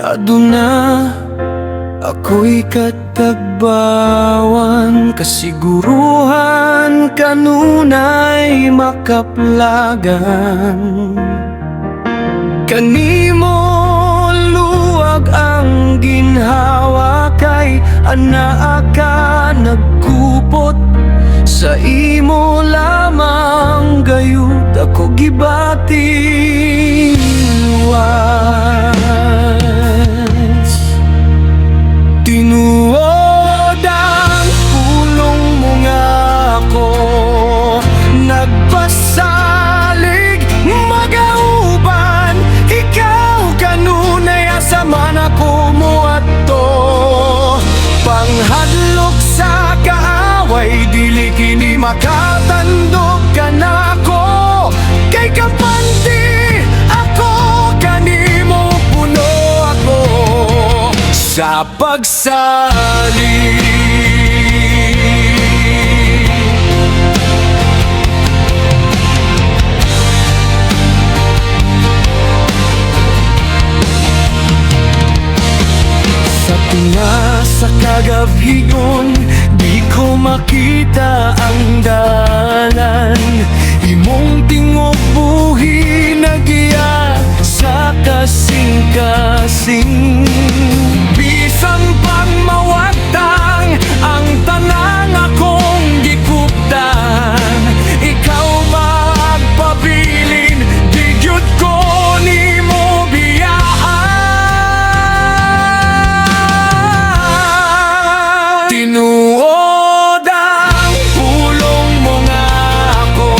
aduna ako'y katagbawan, kasiguruhan kanunay makaplagan. Kanimo luwag ang ginhawa, kay anaa ka nagkupot. Sa imo lamang gayud ako gibati luwas. Tinuod ang pulong mo nga ako, nagpasalig magauban. Ikaw kanunay asaman ako mo ato, panghadlok sa kaaway dili kini makatandog ka nako. Kay kapanti ako kanimo puno ako sa pagsalig. Sa tunga sa kagabigon, di ko makita ang dalan. Imong tingog buhi nagiya sa kasing-kasing. Bisan pang mawagtang ang tanang akong gikuptan, ikaw magpabilin, di gyud ko nimo biyaan. Tinuod ang pulong mo nga ako,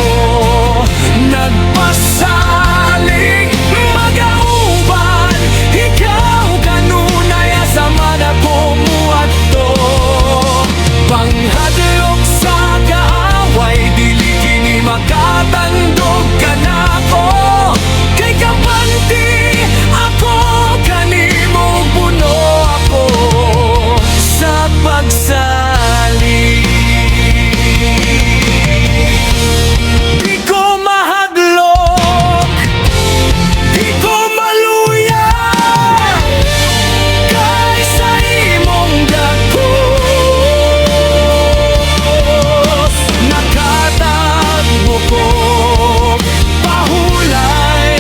nagpasalig magauban. Ikaw kanunay asaman ako mo ato, panghadlok sa kaaway dili kini makatandog ka nako. Kay kapanti ako kanimo puno ako sa pagsalig. Di ko mahadlok, di ko maluya, kay sa imong dakos nakatagbo ko pahulay.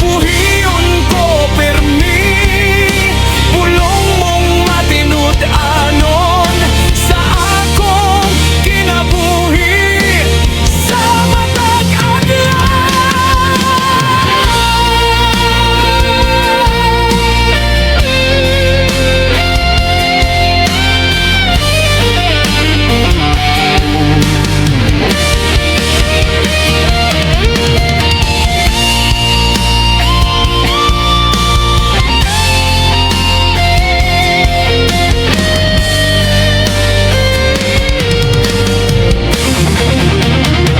Buhiyon ko permi, pulong mong matinud-anon sa akong kinabuhi sa matag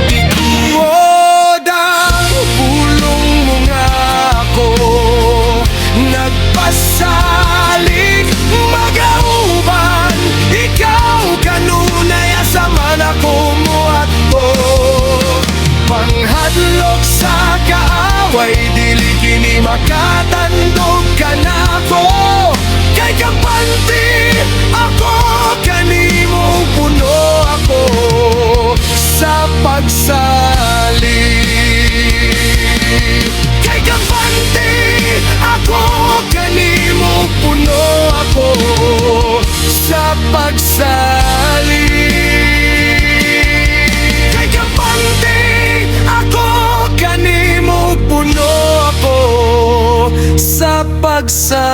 Tinuod ang pulong mo nga ako, nagpasalig magauban. Ikaw kanunay asaman ako mo ato, panghadlok sa kaaway dili kini makatandog ka nako. Kay kapanti ako kanimo puno ako sa pagsalig. Kay kapanti ako kanimo puno ako sa pagsalig. Kay kapanti ako kanimo puno ako sa pagsalig.